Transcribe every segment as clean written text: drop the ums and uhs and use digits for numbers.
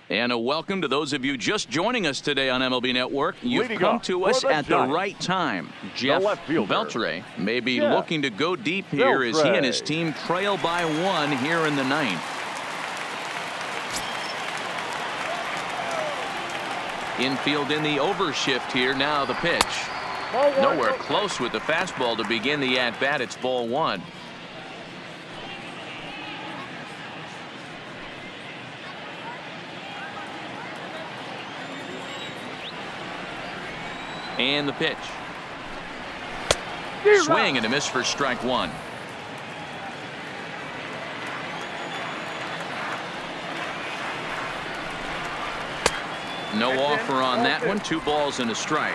And a welcome to those of you just joining us today on MLB Network. You've Leading come up to for us the at the Giants, right time. Jeff left fielder, Beltre may be Jeff looking to go deep here as he and his Beltre. team trail by 1 here in the 9th. Infield in the overshift here. Now the pitch. Nowhere close with the fastball to begin the at-bat. It's ball 1. And the pitch. Swing and a miss for strike 1. No offer on that one. 2 balls and a strike.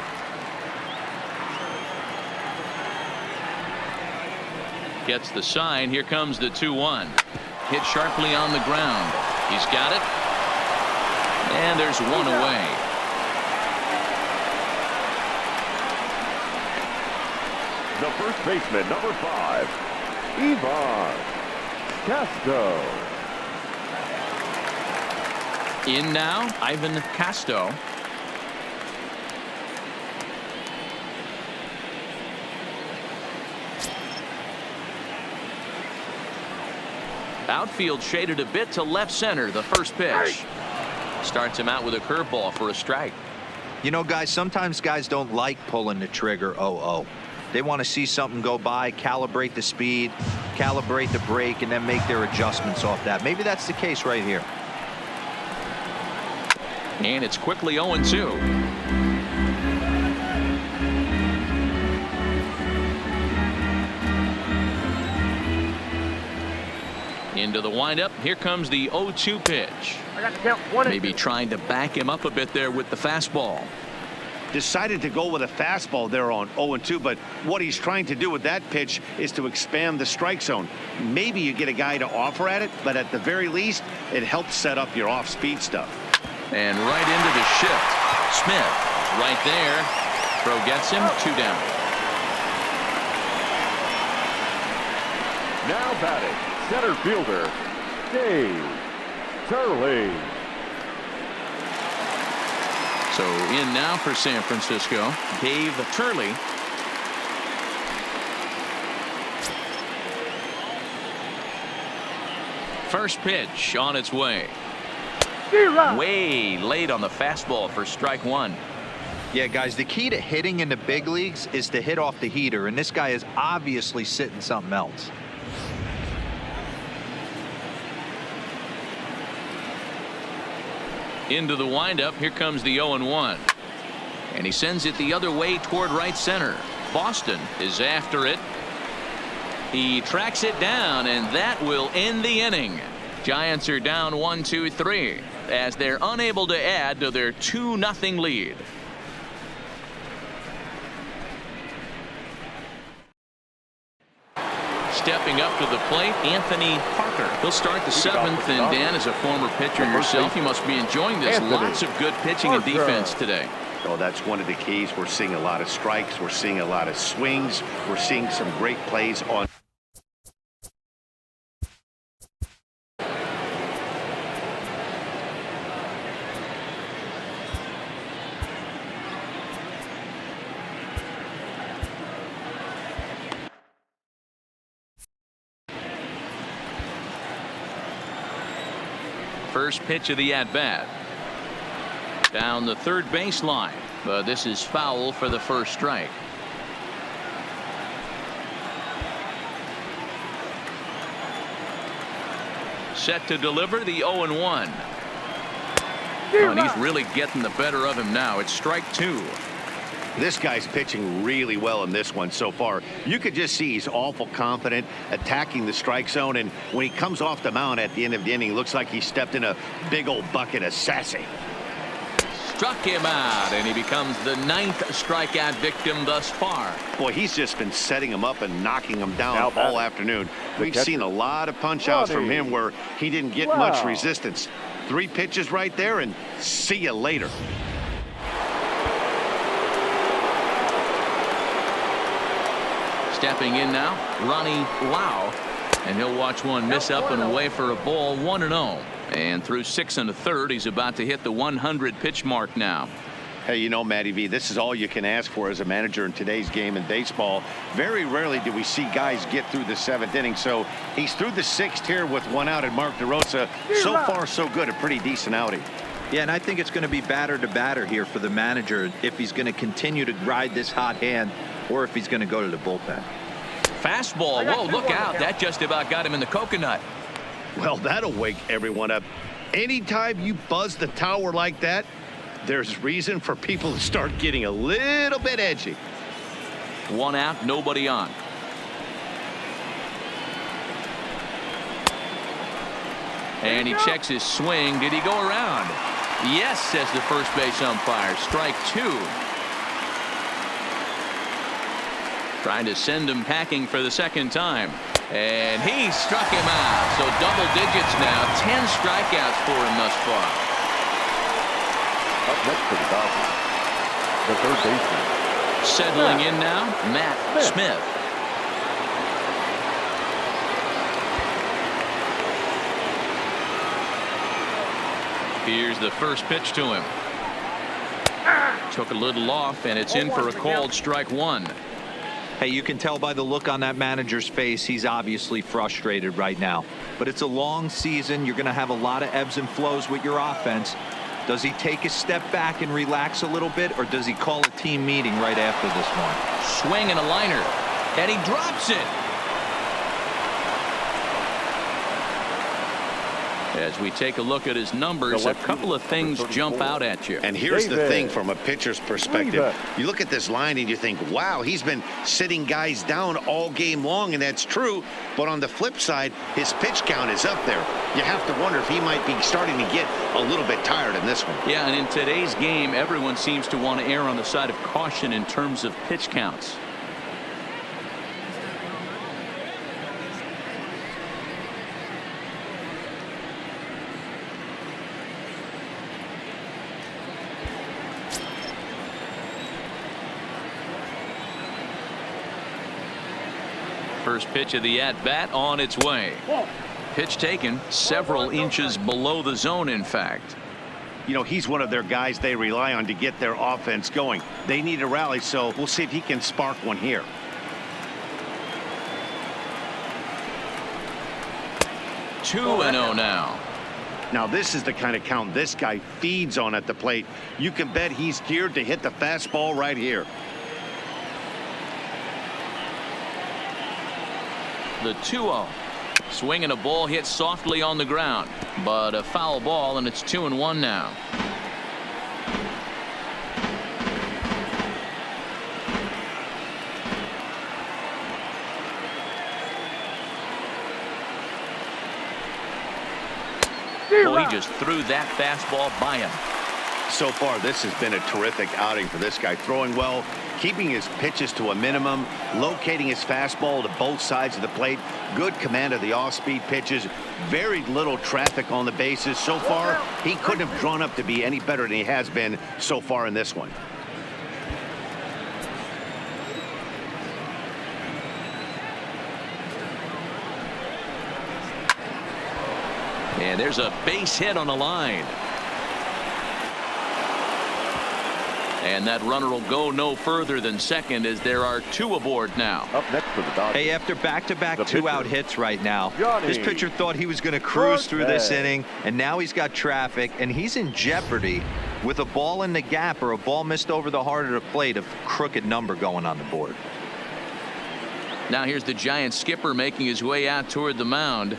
Gets the sign. Here comes the 2-1. Hit sharply on the ground. He's got it. And there's 1 away. The first baseman, number 5, Ivan Castro. In now, Ivan Castro. Outfield shaded a bit to left center. The first pitch starts him out with a curveball for a strike. You know, guys, sometimes guys don't like pulling the trigger 0-0. They want to see something go by, calibrate the speed, calibrate the brake, and then make their adjustments off that. Maybe that's the case right here. And it's quickly 0-2. Into the windup. Here comes the 0-2 pitch. I got to count 1 and 2. Maybe trying to back him up a bit there with the fastball. Decided to go with a fastball there on 0-2, but what he's trying to do with that pitch is to expand the strike zone. Maybe you get a guy to offer at it, but at the very least, it helps set up your off-speed stuff. And right into the shift. Smith right there. Throw gets him. 2 down. Now batting, center fielder, Dave Turley. So in now for San Francisco, Dave Turley. First pitch on its way. Way late on the fastball for strike 1. Yeah, guys, the key to hitting in the big leagues is to hit off the heater, and this guy is obviously sitting something else. Into the windup. Here comes the 0-1. And he sends it the other way toward right center. Boston is after it. He tracks it down, and that will end the inning. Giants are down 1-2-3 as they're unable to add to their 2-0 lead. Stepping up to the plate, Anthony Parker. He'll start the 7th, and Dan, as a former pitcher yourself, you must be enjoying this. Lots of good pitching and defense today. Oh, that's one of the keys. We're seeing a lot of strikes. We're seeing a lot of swings. We're seeing some great plays on. First pitch of the at-bat. Down the third baseline, but this is foul for the first strike. Set to deliver the 0-1. Oh, and he's really getting the better of him now. It's strike 2. This guy's pitching really well in this one so far. You could just see he's awful confident attacking the strike zone, and when he comes off the mound at the end of the inning, looks like he stepped in a big old bucket of sassy. Struck him out, and he becomes the 9th strikeout victim thus far. Boy, he's just been setting him up and knocking him down all afternoon. We've seen a lot of punch outs from him where he didn't get much resistance. 3 pitches right there, and see you later. Stepping in now, Ronnie Lau, and he'll watch one miss up and away for a ball. 1-0. And through 6 1/3, he's about to hit the 100 pitch mark now. Hey, you know, Matty V, this is all you can ask for as a manager in today's game in baseball. Very rarely do we see guys get through the 7th inning. So he's through the 6th here with 1 out, and Mark DeRosa, so far so good, a pretty decent outing. Yeah, and I think it's going to be batter to batter here for the manager if he's going to continue to ride this hot hand or if he's going to go to the bullpen. Fastball. Whoa, look out. That just about got him in the coconut. Well, that'll wake everyone up. Anytime you buzz the tower like that, there's reason for people to start getting a little bit edgy. 1 out, nobody on. And he checks his swing. Did he go around? Yes, says the first base umpire. Strike 2. Trying to send him packing for the 2nd time. And he struck him out. So double digits now. 10 strikeouts for him thus far. Up next for the Dodgers, the third baseman. Settling in now, Matt Smith. Here's the first pitch to him. Took a little off, and it's in for a called strike 1. Hey, you can tell by the look on that manager's face, he's obviously frustrated right now. But it's a long season. You're going to have a lot of ebbs and flows with your offense. Does he take a step back and relax a little bit, or does he call a team meeting right after this one? Swing and a liner, and he drops it. As we take a look at his numbers, a couple of things jump out at you. And here's the thing from a pitcher's perspective. You look at this line and you think, wow, he's been sitting guys down all game long, and that's true. But on the flip side, his pitch count is up there. You have to wonder if he might be starting to get a little bit tired in this one. Yeah, and in today's game, everyone seems to want to err on the side of caution in terms of pitch counts. First pitch of the at-bat on its way. Pitch taken several inches below the zone, in fact. You know, he's one of their guys they rely on to get their offense going. They need a rally, so we'll see if he can spark one here. Two and 0 now. Now, this is the kind of count this guy feeds on at the plate. You can bet he's geared to hit the fastball right here. The 2-0. Swing and a ball hit softly on the ground, but a foul ball, and it's 2-1 now. Well, he just threw that fastball by him. So far, this has been a terrific outing for this guy. Throwing well, keeping his pitches to a minimum, locating his fastball to both sides of the plate. Good command of the off-speed pitches. Very little traffic on the bases. So far, he couldn't have drawn up to be any better than he has been so far in this one. And there's a base hit on the line. And that runner will go no further than second, as there are 2 aboard now. Up next for the Dodgers. Hey, after back-to-back 2-out hits right now, Johnny this pitcher thought he was going to cruise through this inning, and now he's got traffic, and he's in jeopardy with a ball in the gap or a ball missed over the heart of the plate, a crooked number going on the board. Now here's the Giants skipper making his way out toward the mound.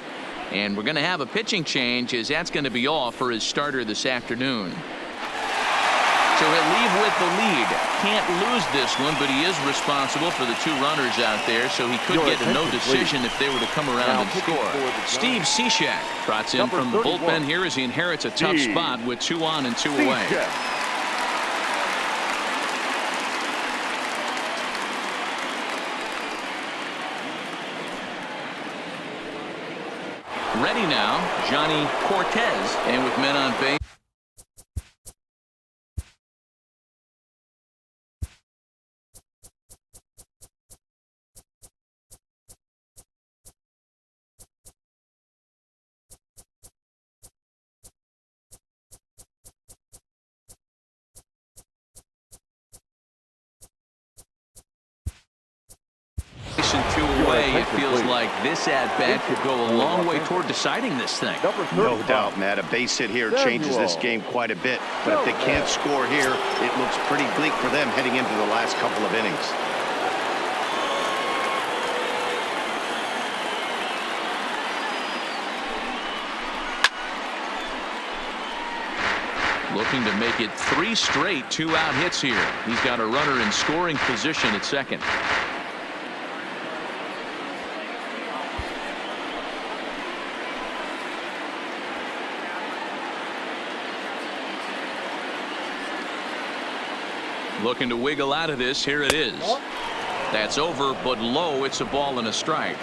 And we're going to have a pitching change, as that's going to be all for his starter this afternoon. So he'll leave with the lead. Can't lose this one, but he is responsible for the 2 runners out there, so he could get a no decision if they were to come around and score. Steve Cishek trots in from the bullpen here as he inherits a tough spot with 2 on and 2 away. Ready now, Johnny Cortez, and with men on base. feels like this at-bat could go a long way toward deciding this thing. No doubt, Matt. A base hit here changes this game quite a bit. But if they can't score here, it looks pretty bleak for them heading into the last couple of innings. Looking to make it 3 straight 2-out hits here. He's got a runner in scoring position at second. Looking to wiggle out of this. Here it is. That's over, but low. It's a ball and a strike.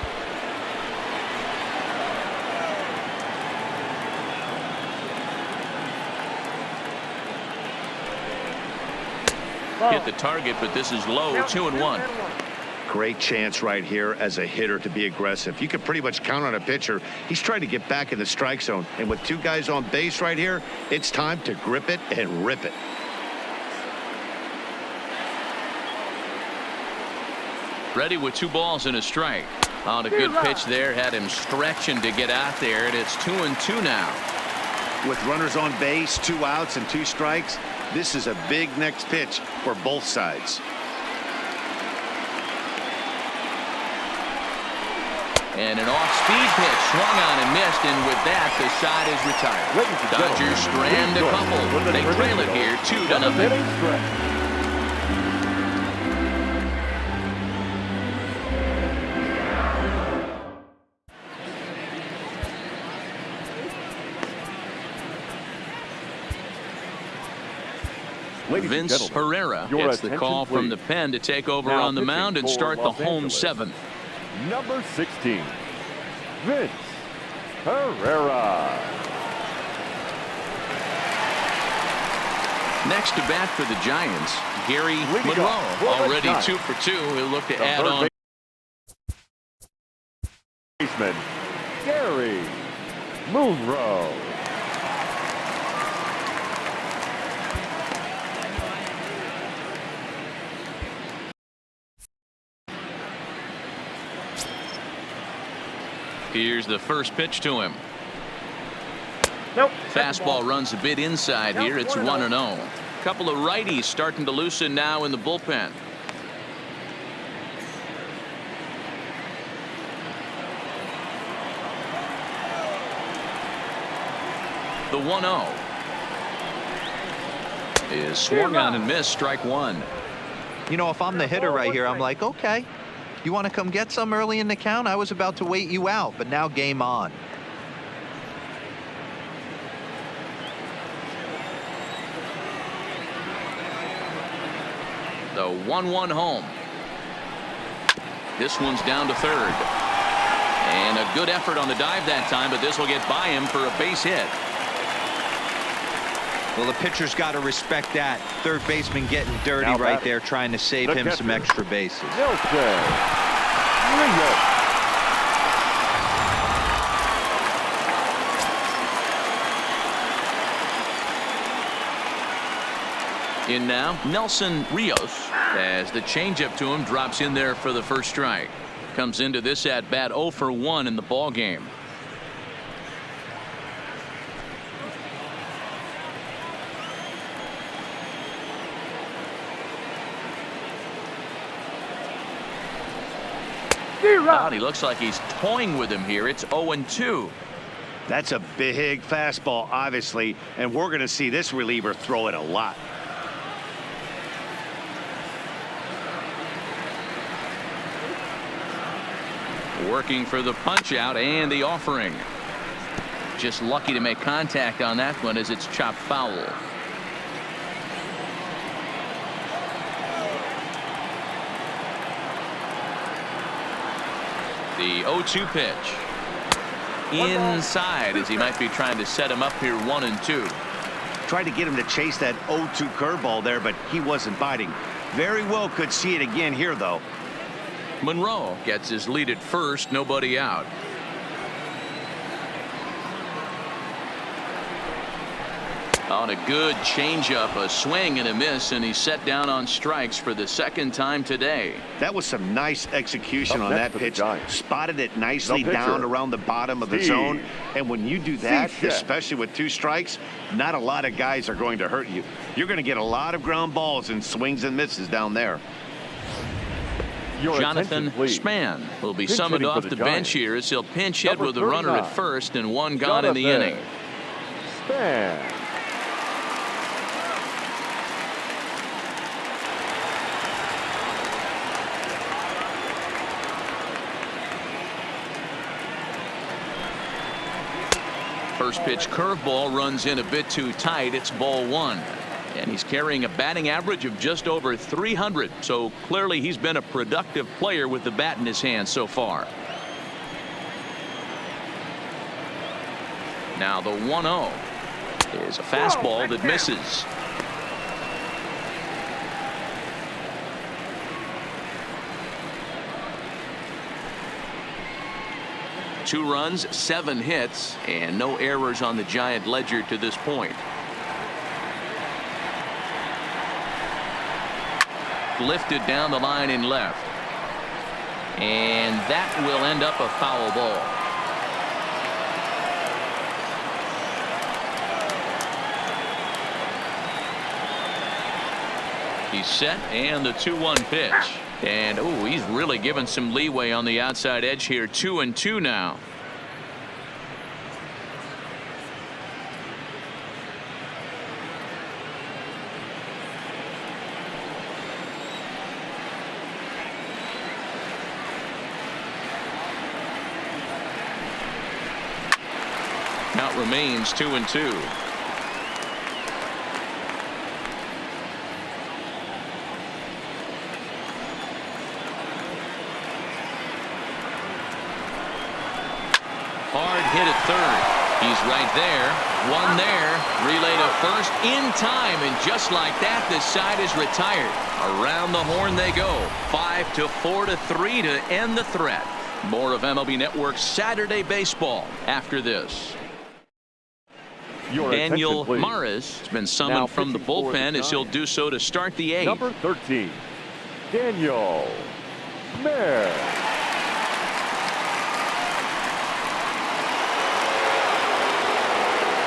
Hit the target, but this is low. 2-1. Great chance right here as a hitter to be aggressive. You can pretty much count on a pitcher. He's trying to get back in the strike zone. And with 2 guys on base right here, it's time to grip it and rip it. Ready with 2 balls and a strike. On a good pitch there. Had him stretching to get out there. And it's 2-2 now. With runners on base, 2 outs and 2 strikes, this is a big next pitch for both sides. And an off-speed pitch swung on and missed, and with that, the side is retired. Dodgers strand a couple. They trail it here 2-0. Vince Herrera gets the call from the pen to take over on the mound and start the home 7th. Number 16, Vince Herrera. Next to bat for the Giants, Gary Monroe. Already 2 for 2. He'll look to add on. Baseman Gary Monroe. Here's the first pitch to him. Fastball runs a bit inside here. It's 1-0. Couple of righties starting to loosen now in the bullpen. The 1-0 is swung on and missed. Strike 1. You know, if I'm the hitter right here, I'm like, okay, you want to come get some early in the count? I was about to wait you out, but now game on. The 1-1 home. This one's down to third. And a good effort on the dive that time, but this will get by him for a base hit. Well, the pitcher's got to respect that. Third baseman getting dirty right there, trying to save him some extra bases. In now, Nelson Rios, as the changeup to him drops in there for the first strike. Comes into this at bat 0 for 1 in the ball game. Wow, he looks like he's toying with him here. It's 0-2. That's a big fastball, obviously, and we're going to see this reliever throw it a lot. Working for the punch out and the offering. Just lucky to make contact on that one as it's chopped foul. The 0-2 pitch. Inside as he might be trying to set him up here 1-2. Tried to get him to chase that 0-2 curveball there, but he wasn't biting. Very well could see it again here, though. Monroe gets his lead at first, nobody out. On a good changeup, a swing and a miss, and he's set down on strikes for the second time today. That was some nice execution on that pitch. Spotted it nicely The pitcher, down around the bottom of the zone. And when you do that, especially with 2 strikes, not a lot of guys are going to hurt you. You're going to get a lot of ground balls and swings and misses down there. Jonathan Span will be summoned off the bench here as he'll pinch hit with a runner at first and 1 gone in the inning. Span. First pitch curveball runs in a bit too tight. It's ball 1. And he's carrying a batting average of just over 300. So clearly he's been a productive player with the bat in his hand so far. Now the 1-0 is a fastball that misses. Two runs, 7 hits, and no errors on the Giant ledger to this point. Lifted down the line in left. And that will end up a foul ball. He's set, and the 2-1 pitch. And he's really given some leeway on the outside edge here. 2-2 now. Count remains 2-2. Hard hit at third. He's right there. One there. Relay to first in time, and just like that, this side is retired. Around the horn they go. 5-4-3 to end the threat. More of MLB Network's Saturday Baseball after this. Daniel Maris has been summoned from the bullpen as he'll do so to start the 8th. Number 13, Daniel Maris.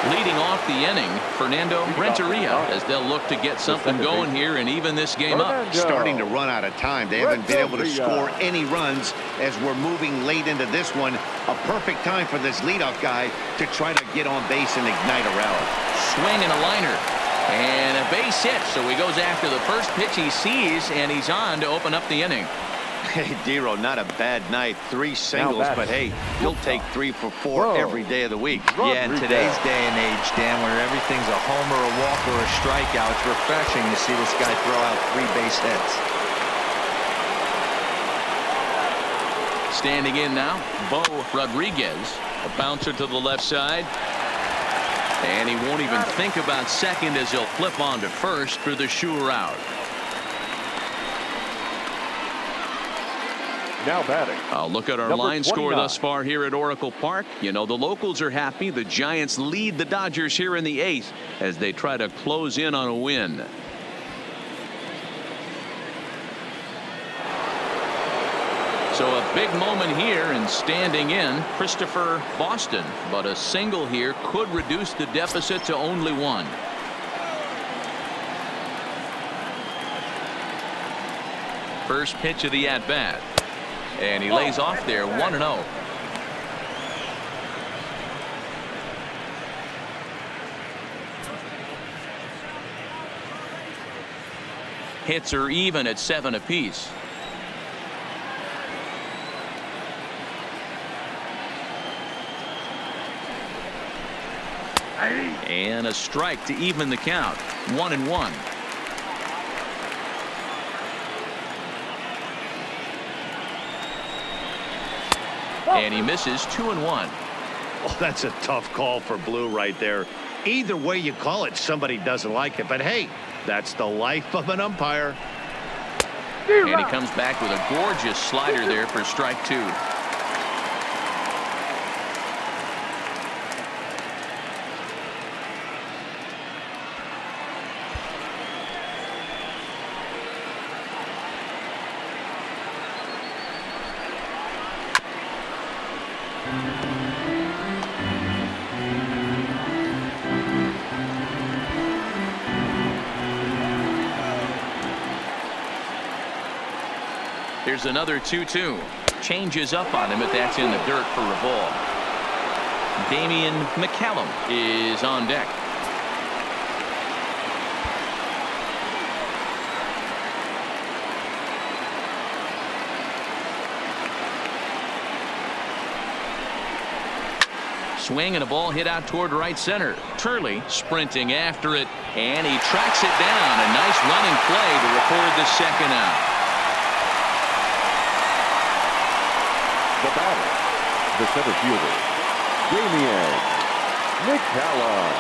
Leading off the inning, Fernando Renteria, as they'll look to get something going here and even this game up. Starting to run out of time. They haven't been able to score any runs as we're moving late into this one. A perfect time for this leadoff guy to try to get on base and ignite a rally. Swing and a liner. And a base hit, so he goes after the first pitch he sees, and he's on to open up the inning. Hey, Dero, not a bad night. 3 singles, but hey, you'll take 3 for 4 every day of the week. Yeah, in today's day and age, Dan, where everything's a homer, a walk, or a strikeout, it's refreshing to see this guy throw out 3 base hits. Standing in now, Bo Rodriguez. A bouncer to the left side. And he won't even think about second as he'll flip on to first for the sure out. Now batting. I'll look at our Number line 29. score thus far here at Oracle Park. You know, the locals are happy. The Giants lead the Dodgers here in the 8th as they try to close in on a win. So a big moment here, and standing in Christopher Boston, but a single here could reduce the deficit to only 1. First pitch of the at-bat. And he lays off there, 1-0. Hits are even at 7 apiece. And a strike to even the count. 1-1. And he misses 2-1. Well, that's a tough call for Blue right there. Either way you call it, somebody doesn't like it. But hey, that's the life of an umpire. And he comes back with a gorgeous slider there for strike 2. Here's another 2-2. Changes up on him, but that's in the dirt for a ball. Damian McCallum is on deck. Swing and a ball hit out toward right center. Turley sprinting after it, and he tracks it down. A nice running play to record the second out. The batter, the center fielder, Damian McCallum.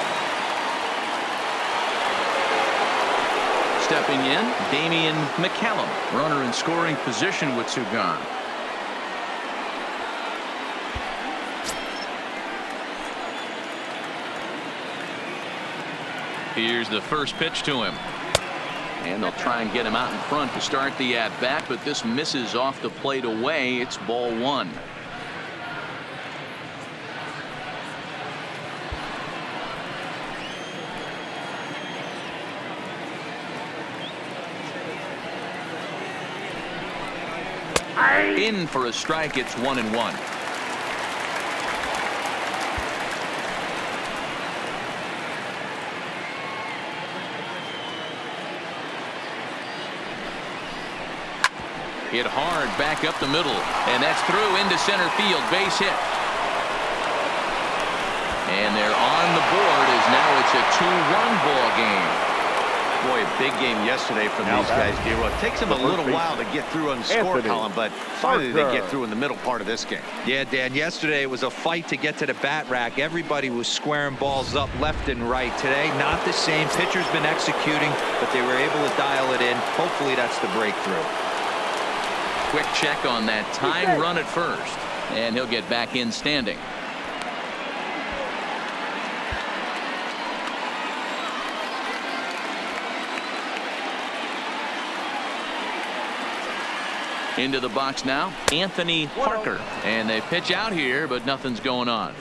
Stepping in, Damian McCallum. Runner in scoring position with two gone. Here's the first pitch to him. And they'll try and get him out in front to start the at-bat, but this misses off the plate away. It's ball one. In for a strike. It's 1-1. Hit hard back up the middle, and that's through into center field. Base hit. And they're on the board as now it's a 2-run ball game. Boy, a big game yesterday from these guys. It takes them a little while to get through on the score column, but finally they get through in the middle part of this game. Yeah, Dan, yesterday it was a fight to get to the bat rack. Everybody was squaring balls up left and right. Today, not the same. Pitcher's been executing, but they were able to dial it in. Hopefully that's the breakthrough. Quick check on that time run at first, and he'll get back in standing. Into the box now, Anthony Parker, and they pitch out here, but nothing's going on.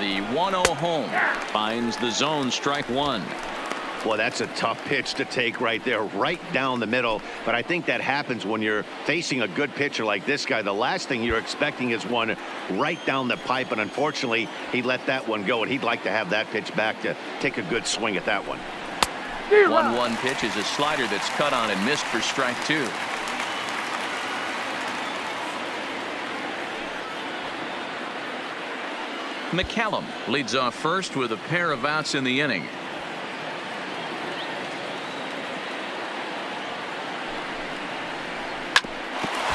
The 1-0 home finds the zone, strike one. Well, that's a tough pitch to take right there, right down the middle. But I think that happens when you're facing a good pitcher like this guy. The last thing you're expecting is one right down the pipe, and unfortunately he let that one go, and he'd like to have that pitch back to take a good swing at that one. 1-1 pitch is a slider that's cut on and missed for strike two. McCallum leads off first with a pair of outs in the inning.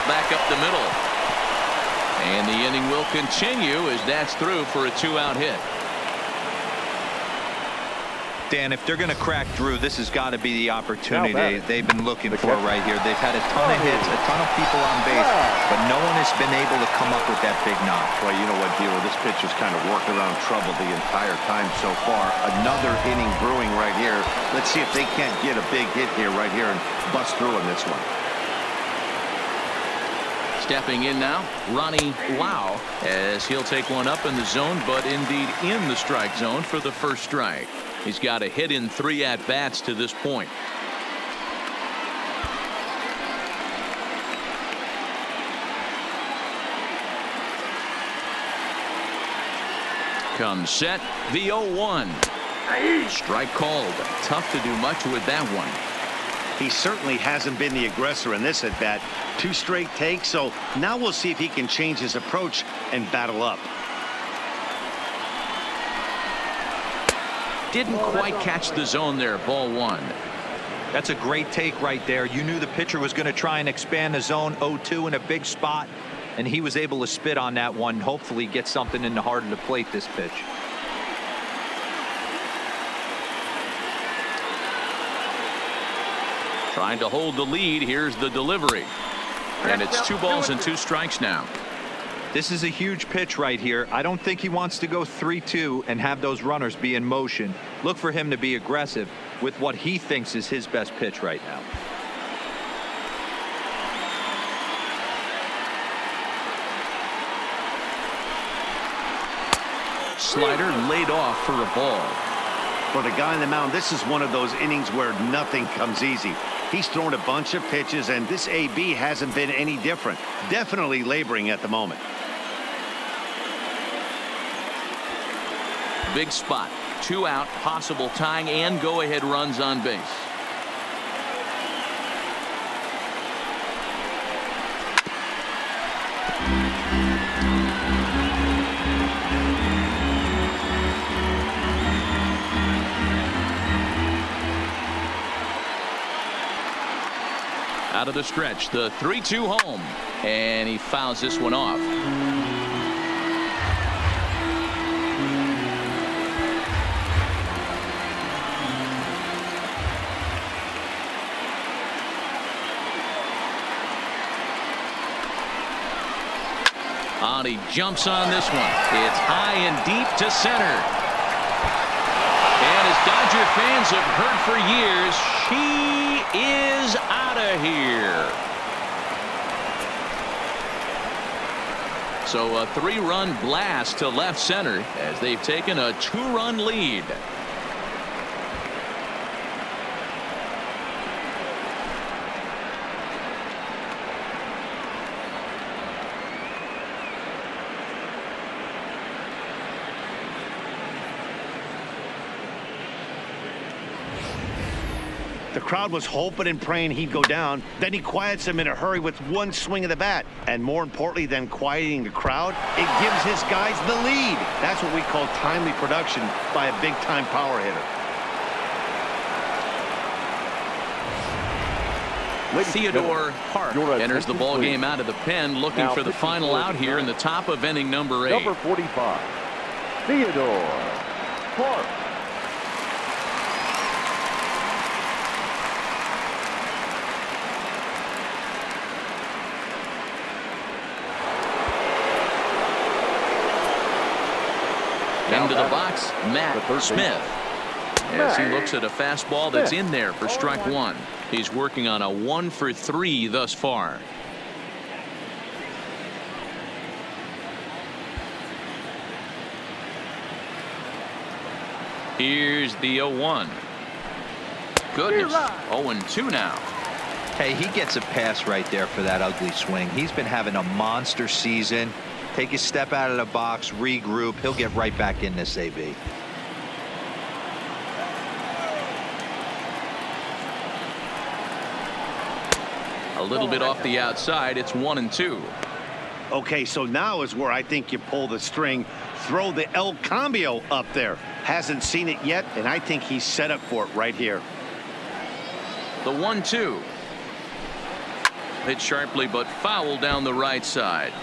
Back up the middle. And the inning will continue as that's through for a 2-out hit. Dan, if they're going to crack through, this has got to be the opportunity they've been looking for right here. They've had a ton of hits, a ton of people on base, but no one has been able to come up with that big knock. Well, you know what, Dealer, this pitch has kind of worked around trouble the entire time so far. Another inning brewing right here. Let's see if they can't get a big hit here right here and bust through in this one. Stepping in now, Ronnie Lau, as he'll take one up in the zone, but indeed in the strike zone for the first strike. He's got a hit in 3 at-bats to this point. Comes set, the 0-1. Strike called. Tough to do much with that one. He certainly hasn't been the aggressor in this at bat. 2 straight takes, so now we'll see if he can change his approach and battle up. Didn't quite catch the zone there. Ball one. That's a great take right there. You knew the pitcher was going to try and expand the zone. 0-2 in a big spot, and he was able to spit on that one. Hopefully get something in the heart of the plate this pitch. Trying to hold the lead. Here's the delivery. And it's 2 balls and 2 strikes now. This is a huge pitch right here. I don't think he wants to go 3-2 and have those runners be in motion. Look for him to be aggressive with what he thinks is his best pitch right now. Slider laid off for a ball. For the guy on the mound, this is one of those innings where nothing comes easy. He's thrown a bunch of pitches, and this AB hasn't been any different. Definitely laboring at the moment. Big spot. 2 out, possible tying and go-ahead runs on base. Out of the stretch, the 3-2 home, and he fouls this one off. He jumps on this one. It's high and deep to center. And as Dodger fans have heard for years, she is out of here. So a 3-run blast to left center as they've taken a 2-run lead. The crowd was hoping and praying he'd go down. Then he quiets them in a hurry with one swing of the bat. And more importantly than quieting the crowd, it gives his guys the lead. That's what we call timely production by a big-time power hitter. Theodore Hart enters the ball game out of the pen, looking for the final out here in the top of inning number 8. Number 45, Theodore Hart. Into the box, Matt Smith. As he looks at a fastball that's in there for strike 1. He's working on a 1 for 3 thus far. Here's the 0-1. Goodness. 0-2 now. Hey, he gets a pass right there for that ugly swing. He's been having a monster season. Take a step out of the box, regroup. He'll get right back in this AB. A little bit off the outside. It's 1-2. Okay, so now is where I think you pull the string. Throw the El Cambio up there. Hasn't seen it yet, and I think he's set up for it right here. The 1-2. Hit sharply, but foul down the right side.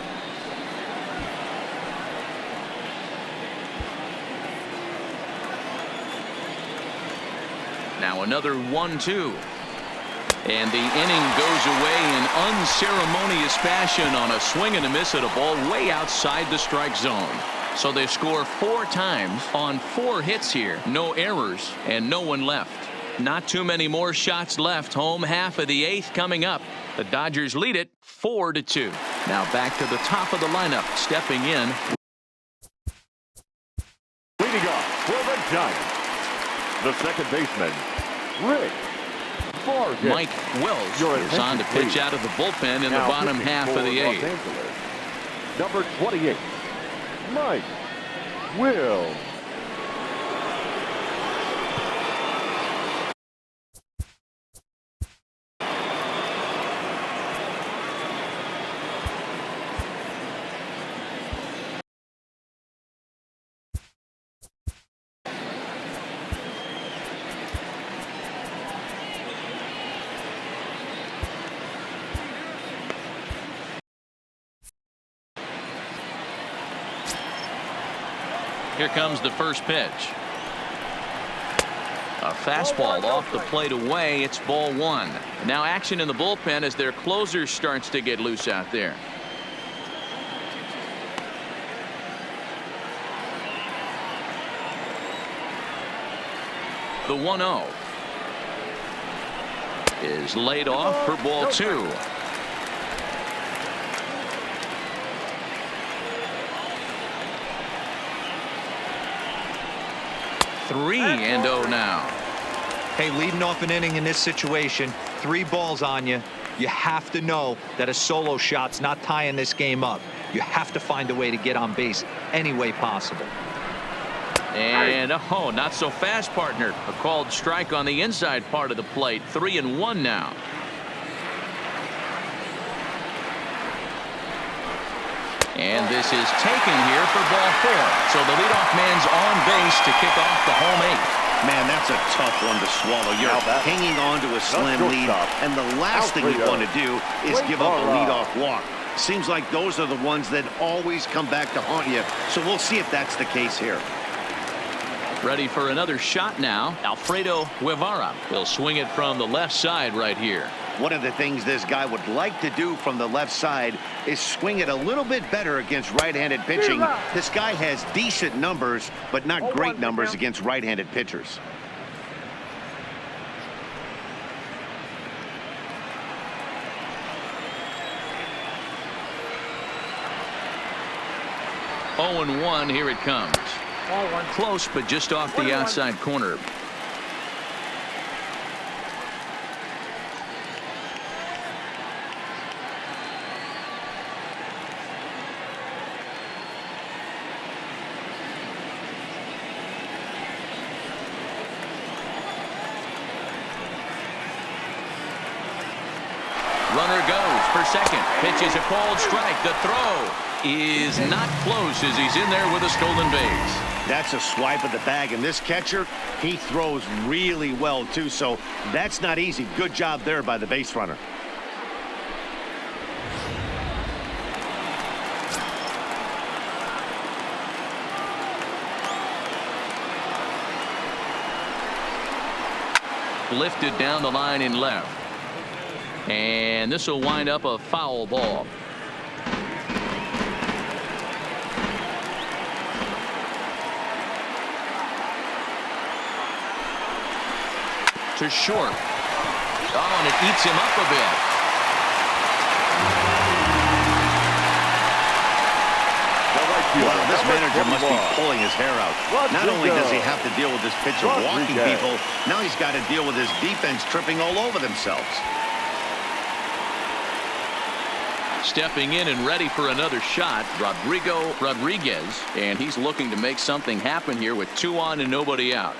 Now another 1-2. And the inning goes away in unceremonious fashion on a swing and a miss at a ball way outside the strike zone. So they score 4 times on 4 hits here. No errors and no one left. Not too many more shots left. Home half of the 8th coming up. The Dodgers lead it 4-2. Now back to the top of the lineup. Stepping in. Leading off for the Giants, the second baseman, Rick Vargas. Mike Wells is on to pitch out of the bullpen in the bottom half of the 8th. Number 28, Mike Will. Here comes the first pitch. A fastball off the plate away. It's ball 1. Now action in the bullpen as their closer starts to get loose out there. The 1-0 is laid off for ball 2. 3-0 now. Hey, leading off an inning in this situation, 3 balls on you. You have to know that a solo shot's not tying this game up. You have to find a way to get on base any way possible. And oh, not so fast, partner. A called strike on the inside part of the plate. 3-1 now. And this is taken here for ball 4. So the leadoff man's on base to kick off the home 8th. Man, that's a tough one to swallow. You're hanging on to a slim lead, and the last thing you want to do is give up a leadoff walk. Seems like those are the ones that always come back to haunt you. So we'll see if that's the case here. Ready for another shot now. Alfredo Guevara will swing it from the left side right here. One of the things this guy would like to do from the left side is swing it a little bit better against right-handed pitching. This guy has decent numbers, but not great numbers against right-handed pitchers. Oh, 0-1, here it comes. Close, but just off the outside corner. Runner goes for second. Pitch is a called strike. The throw is not close as he's in there with a stolen base. That's a swipe of the bag, and this catcher, he throws really well too, so that's not easy. Good job there by the base runner. Lifted down the line in left. And this will wind up a foul ball. To short. Oh, and it eats him up a bit. Wow, this manager must be pulling his hair out. Not only does he have to deal with this pitcher walking people, now he's got to deal with his defense tripping all over themselves. Stepping in and ready for another shot, Rodriguez, and he's looking to make something happen here with 2 on and nobody out.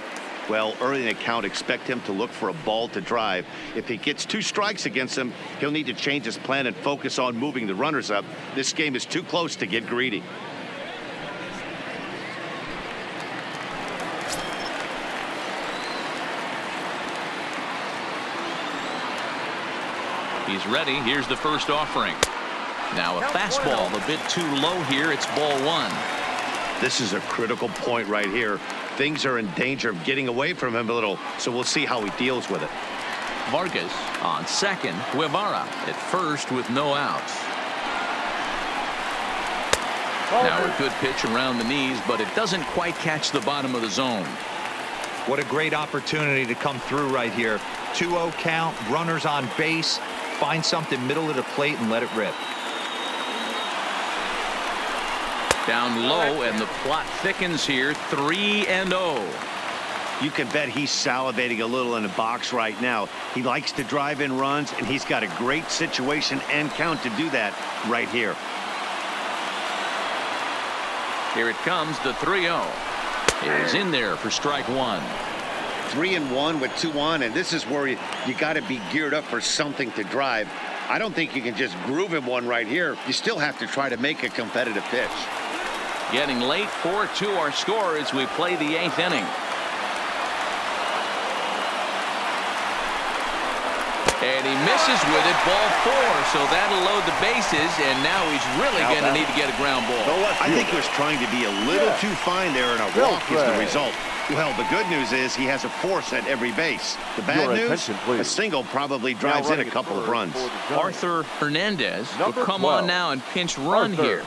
Well, early in the count, expect him to look for a ball to drive. If he gets 2 strikes against him, he'll need to change his plan and focus on moving the runners up. This game is too close to get greedy. He's ready. Here's the first offering. Now a fastball a bit too low here. It's ball 1. This is a critical point right here. Things are in danger of getting away from him a little, so we'll see how he deals with it. Vargas on second. Guevara at first with no outs. Now a good pitch around the knees, but it doesn't quite catch the bottom of the zone. What a great opportunity to come through right here. 2-0 count, runners on base. Find something middle of the plate and let it rip. Down low, and the plot thickens here. 3-0. You can bet he's salivating a little in the box right now. He likes to drive in runs, and he's got a great situation and count to do that right here. Here it comes. The 3-0 is in there for strike 1. 3-1 with 2 on, and this is where you got to be geared up for something to drive. I don't think you can just groove him one right here. You still have to try to make a competitive pitch. Getting late. 4-2 our score as we play the 8th inning. And he misses with it. Ball 4. So that'll load the bases, and now he's really going to need to get a ground ball. I think he was trying to be a little too fine there, and a walk is the result. Well, the good news is he has a force at every base. The bad news, a single probably drives in a couple of runs. Arthur Hernandez will come on now and pinch run here.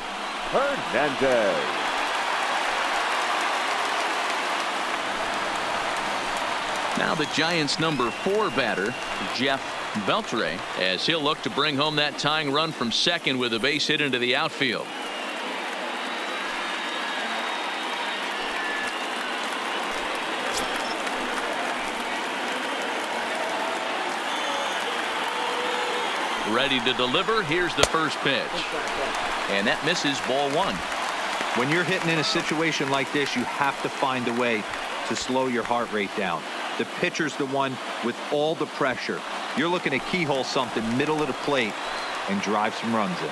Now the Giants' number 4 batter, Jeff Beltre, as he'll look to bring home that tying run from second with a base hit into the outfield. Ready to deliver. Here's the first pitch. And that misses, ball 1. When you're hitting in a situation like this, you have to find a way to slow your heart rate down. The pitcher's the one with all the pressure. You're looking to keyhole something middle of the plate and drive some runs in.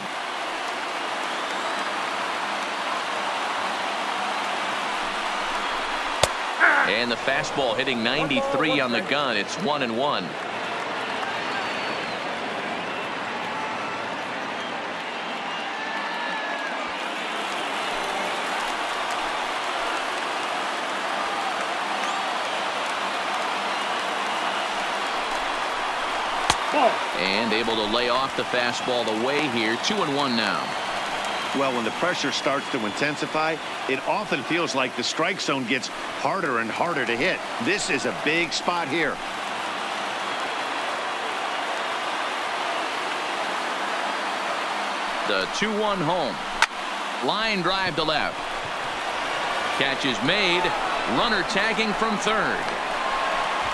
And the fastball hitting 93 on the gun. It's 1-1. And able to lay off the fastball away here. 2-1 now. Well, when the pressure starts to intensify, it often feels like the strike zone gets harder and harder to hit. This is a big spot here. The 2-1 home. Line drive to left. Catch is made. Runner tagging from third.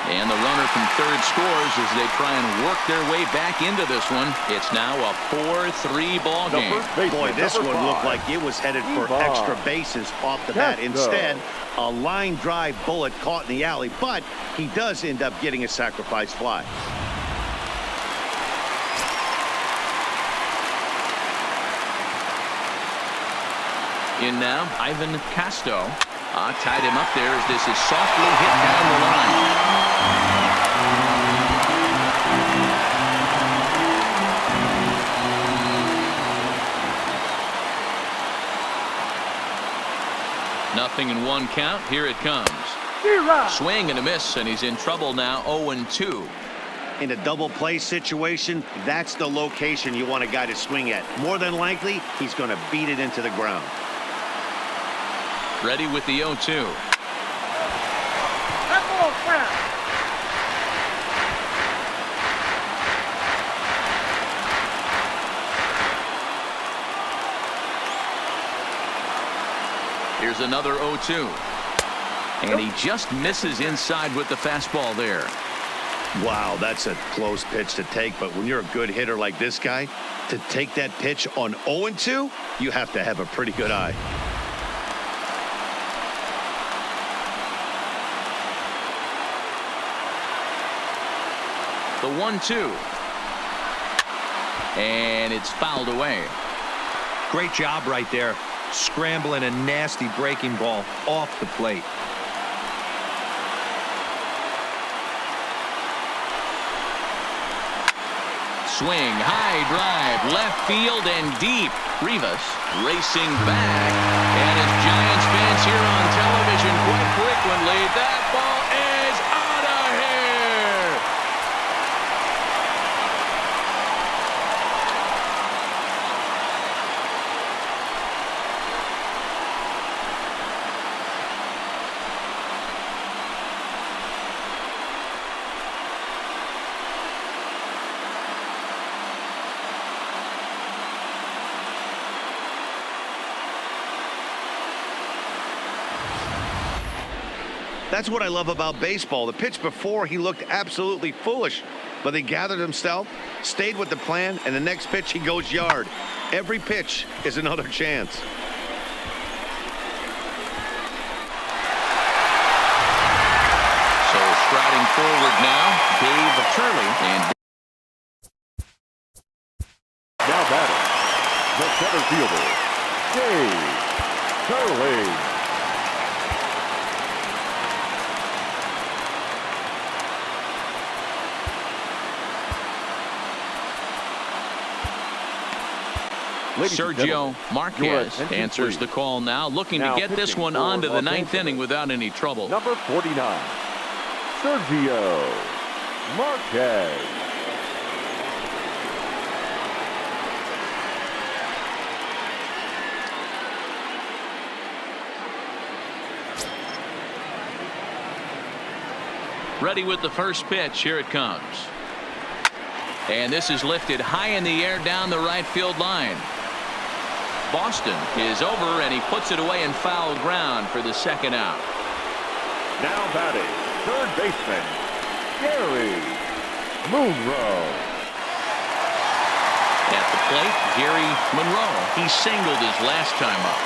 And the runner from third scores as they try and work their way back into this one. It's now a 4-3 ball game. Boy, this one looked like it was headed for extra bases off the bat. Instead, a line drive bullet caught in the alley, but he does end up getting a sacrifice fly. In now, Ivan Casto. Tied him up there as this is softly hit down the line. Nothing in 1 count. Here it comes. Swing and a miss, and he's in trouble now. 0-2. In a double play situation, that's the location you want a guy to swing at. More than likely, he's going to beat it into the ground. Ready with the 0-2. Here's another 0-2. And he just misses inside with the fastball there. Wow, that's a close pitch to take, but when you're a good hitter like this guy, to take that pitch on 0-2, you have to have a pretty good eye. The 1-2. And it's fouled away. Great job right there. Scrambling a nasty breaking ball off the plate. Swing, high drive, left field and deep. Rivas racing back. And as Giants fans here on television quite frequently, that ball is out of here. That's what I love about baseball. The pitch before, he looked absolutely foolish, but he gathered himself, stayed with the plan, and the next pitch he goes yard. Every pitch is another chance. So striding forward now, Dave Turley. And Now batting, the center fielder, Dave Turley. Sergio Marquez answers the call now, looking to get this one on to the 9th inning without any trouble. Number 49, Sergio Marquez. Ready with the first pitch. Here it comes. And this is lifted high in the air down the right field line. Boston is over, and he puts it away in foul ground for the second out. Now batting, third baseman, Gary Monroe. At the plate, Gary Monroe. He singled his last time up.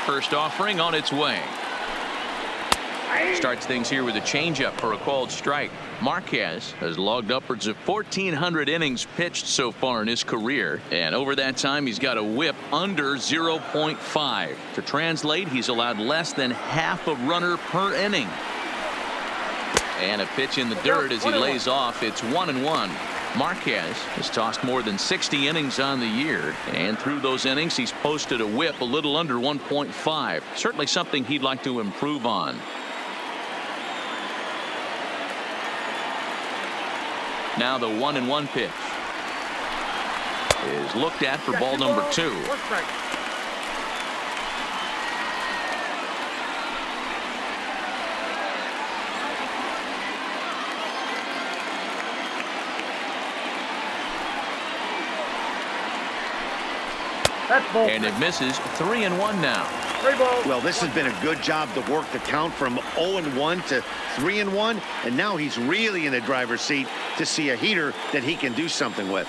First offering on its way. Starts things here with a changeup for a called strike. Marquez has logged upwards of 1,400 innings pitched so far in his career, and over that time he's got a whip under 0.5. To translate, he's allowed less than half a runner per inning. And a pitch in the dirt as he lays off. It's 1-1. Marquez has tossed more than 60 innings on the year, and through those innings he's posted a whip a little under 1.5. Certainly something he'd like to improve on. Now the 1-1 pitch is looked at for ball number 2. And it misses. 3-1 now. Well, this has been a good job to work the count from 0-1 to 3-1, and now he's really in the driver's seat to see a heater that he can do something with.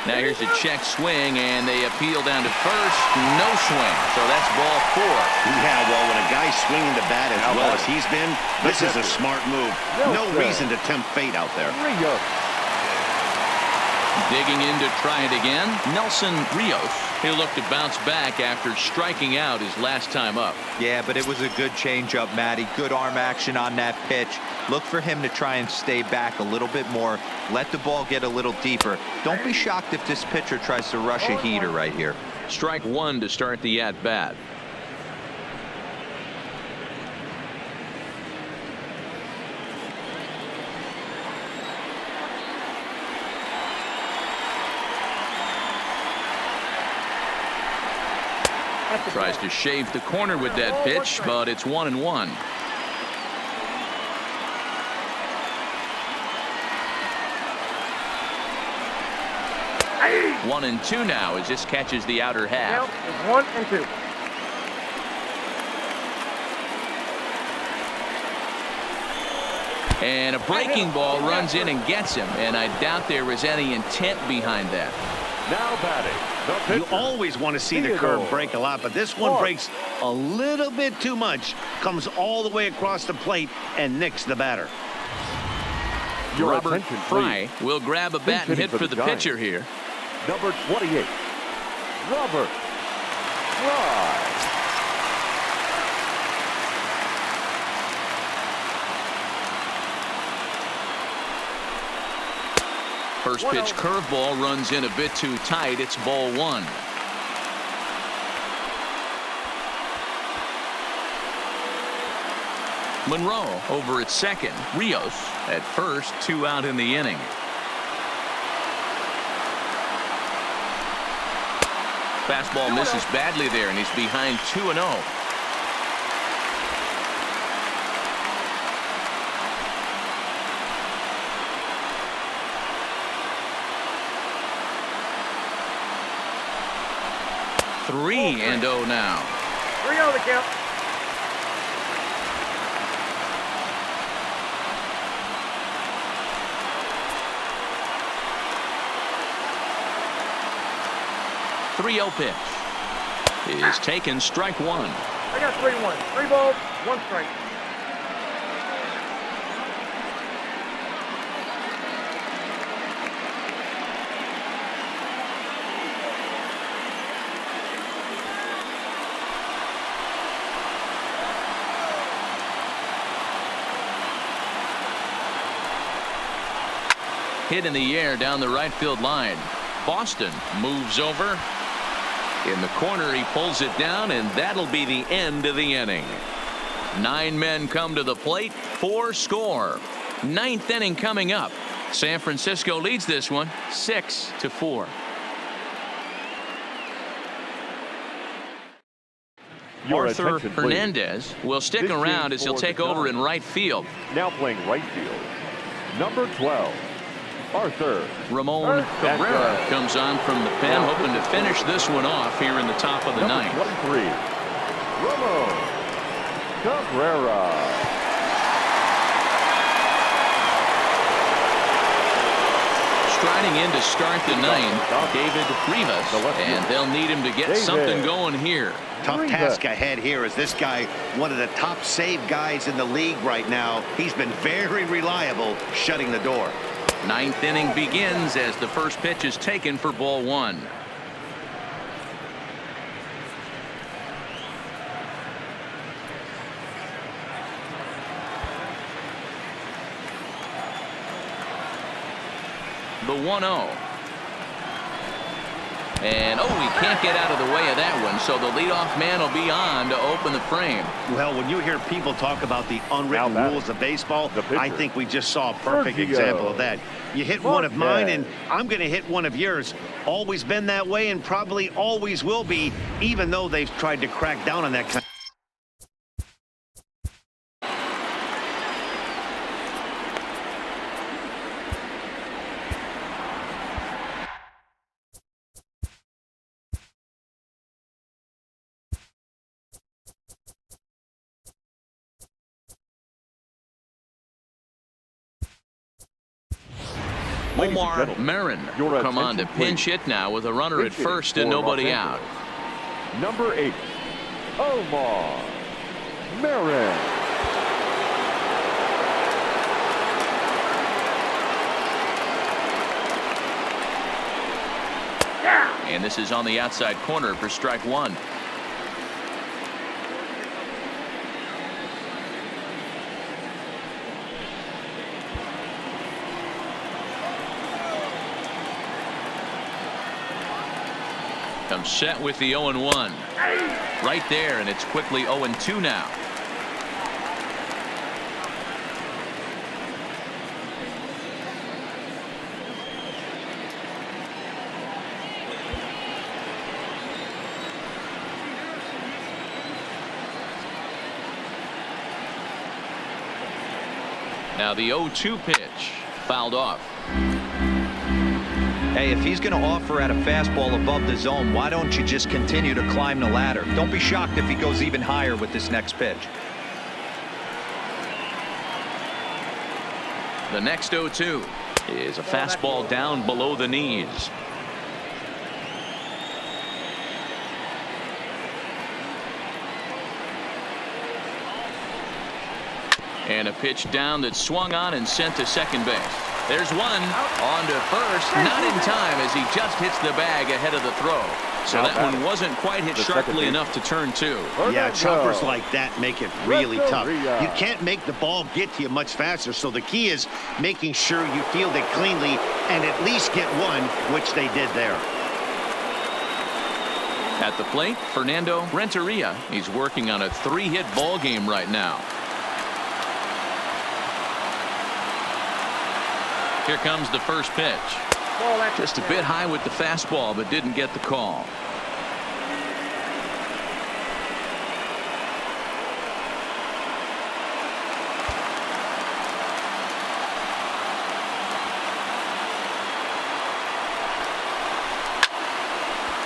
Now here's a check swing, and they appeal down to first. No swing, so that's ball 4. Yeah, well, when a guy's swinging the bat as well as he's been, this is a smart move. No reason to tempt fate out there. Digging in to try it again, Nelson Rios. He'll look to bounce back after striking out his last time up. Yeah, but it was a good changeup, Matty. Good arm action on that pitch. Look for him to try and stay back a little bit more. Let the ball get a little deeper. Don't be shocked if this pitcher tries to rush a heater right here. Strike 1 to start the at-bat. Tries to shave the corner with that pitch, but it's 1-1. Hey. 1-2 now as this catches the outer half. Now it's 1-2. And a breaking ball runs in and gets him, and I doubt there was any intent behind that. Now batting. You always want to see the curve break a lot, but this one breaks a little bit too much. Comes all the way across the plate and nicks the batter. Robert Fry will grab a bat and hit for the pitcher here. Number 28, Robert Fry. First pitch curveball runs in a bit too tight. It's ball 1. Monroe over at second. Rios at first. 2 out in the inning. Fastball misses badly there, and he's behind 2-0. Three and 0 now. 3-0 the count. .30 pitch is taken. Strike 1. I got 3-1. 3 balls, 1 strike. Hit in the air down the right field line. Boston moves over. In the corner, he pulls it down, and that'll be the end of the inning. 9 men come to the plate, 4 score. 9th inning coming up. San Francisco leads this one 6-4. Your Arthur attention, please. Hernandez will stick This around is as he'll for take the over in Giants. right field. Now playing right field, number 12, Arthur. Ramon That's Cabrera right. comes on from the pen, Now hoping to finish this one off here in the top of the Number ninth. 23, Ramon Cabrera. Striding in to start the ninth, David Rivas, and they'll need him to get something going here. Tough task ahead here as this guy, one of the top save guys in the league right now. He's been very reliable shutting the door. Ninth inning begins as the first pitch is taken for ball one. The 1-0. And, he can't get out of the way of that one, so the leadoff man will be on to open the frame. Well, when you hear people talk about the unwritten rules of baseball, I think we just saw a perfect example of that. You hit one of mine, and I'm going to hit one of yours. Always been that way and probably always will be, even though they've tried to crack down on that kind. Omar Marin your come on to attention, pinch please. hit now with a runner at Pitching first and for nobody Los out. Angeles, number 8, Omar Marin. And this is on the outside corner for strike one. Comes set with the 0-1. Right there, and it's quickly 0-2 now. Now the 0-2 pitch fouled off. Hey, if he's going to offer at a fastball above the zone, why don't you just continue to climb the ladder? Don't be shocked if he goes even higher with this next pitch. The next 0-2 is a fastball down below the knees. And a pitch down that swung on and sent to second base. There's one on to first, not in time as he just hits the bag ahead of the throw. So that one wasn't quite hit sharply enough to turn two. Yeah, choppers like that make it really tough. You can't make the ball get to you much faster, so the key is making sure you field it cleanly and at least get one, which they did there. At the plate, Fernando Renteria. He's working on a 3-hit ball game right now. Here comes the first pitch. Just a bit high with the fastball, but didn't get the call.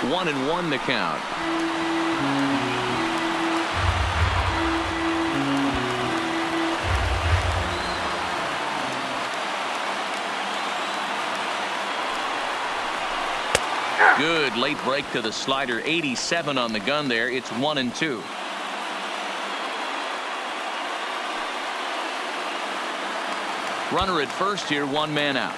One and one to count. Good late break to the slider. 87 on the gun there. It's 1-2. Runner at first here, one man out.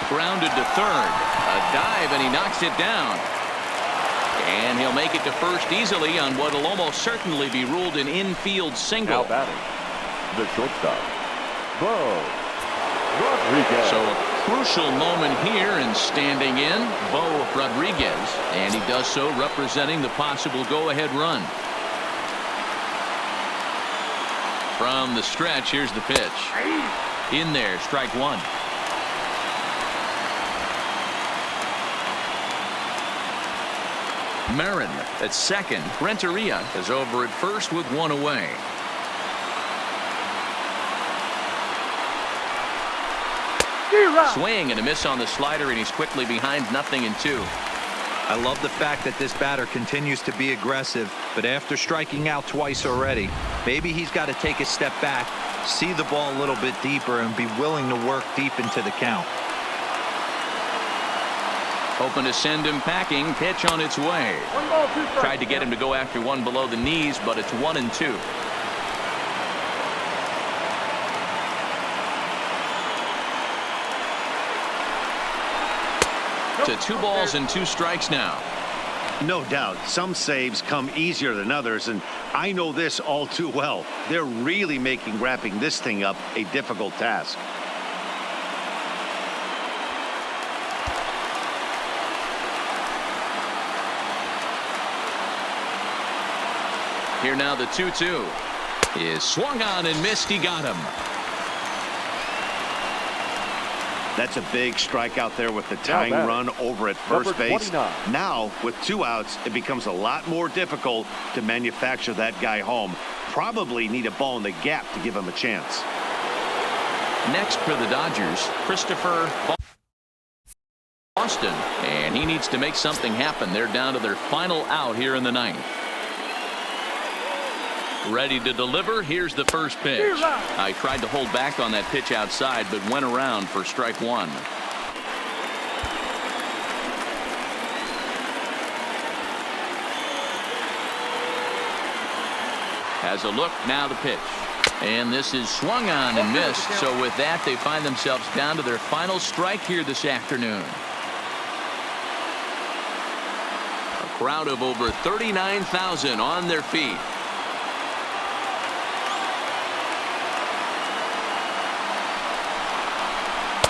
Grounded to third. A dive and he knocks it down. And he'll make it to first easily on what will almost certainly be ruled an infield single. Now batting, the shortstop, Bo Rodriguez. So a crucial moment here, and standing in, Bo Rodriguez, and he does so representing the possible go-ahead run. From the stretch, here's the pitch. In there, strike one. Marin at second. Renteria is over at first with one away. Swing and a miss on the slider, and he's quickly behind 0-2. I love the fact that this batter continues to be aggressive, but after striking out twice already, maybe he's got to take a step back, see the ball a little bit deeper, and be willing to work deep into the count. Hoping to send him packing. Pitch on its way. 1 ball, 2 strikes. Tried to get him to go after one below the knees, but it's 1-2. To 2 balls and 2 strikes now. No doubt some saves come easier than others, and I know this all too well. They're really making wrapping this thing up a difficult task. Here now the 2-2 is swung on and missed. He got him. That's a big strikeout there with the tying run over at first base. Now, with 2 outs, it becomes a lot more difficult to manufacture that guy home. Probably need a ball in the gap to give him a chance. Next for the Dodgers, Christopher Boston, and he needs to make something happen. They're down to their final out here in the 9th. Ready to deliver. Here's the first pitch. I tried to hold back on that pitch outside, but went around for strike 1. Has a look. Now the pitch. And this is swung on and missed. So with that, they find themselves down to their final strike here this afternoon. A crowd of over 39,000 on their feet.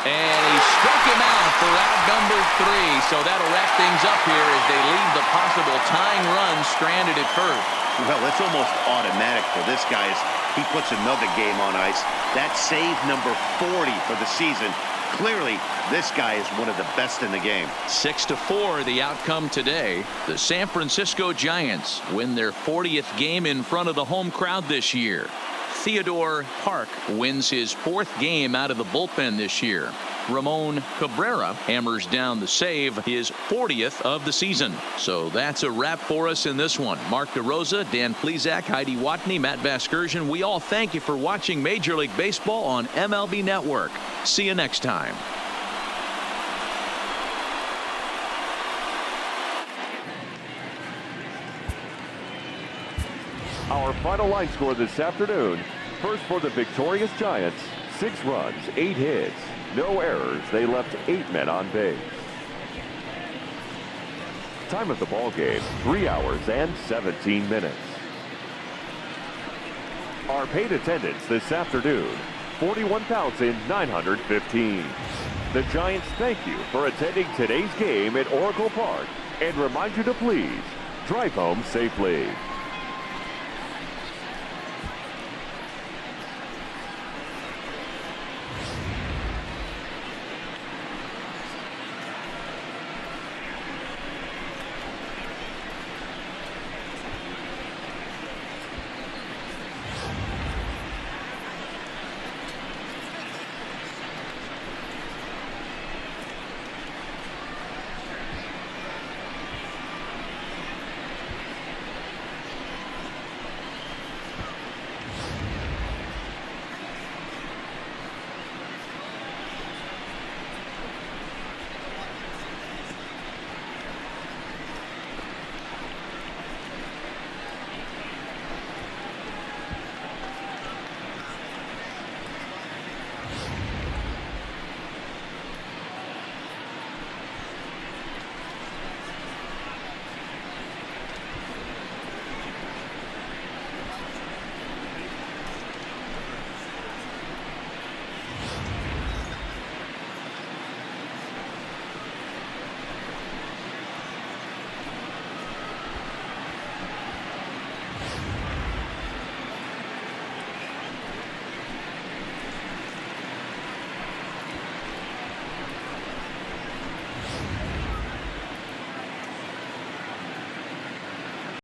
And he struck him out for out number 3. So that'll wrap things up here as they leave the possible tying run stranded at first. Well, it's almost automatic for this guy as he puts another game on ice. That's save number 40 for the season. Clearly, this guy is one of the best in the game. 6-4 the outcome today. The San Francisco Giants win their 40th game in front of the home crowd this year. Theodore Park wins his 4th game out of the bullpen this year. Ramon Cabrera hammers down the save, his 40th of the season. So that's a wrap for us in this one. Mark DeRosa, Dan Plesac, Heidi Watney, Matt Vasgersian. We all thank you for watching Major League Baseball on MLB Network. See you next time. Our final line score this afternoon. First for the victorious Giants, 6 runs, 8 hits, no errors. They left 8 men on base. Time of the ball game, 3 hours and 17 minutes. Our paid attendance this afternoon, 41,915. The Giants thank you for attending today's game at Oracle Park and remind you to please drive home safely.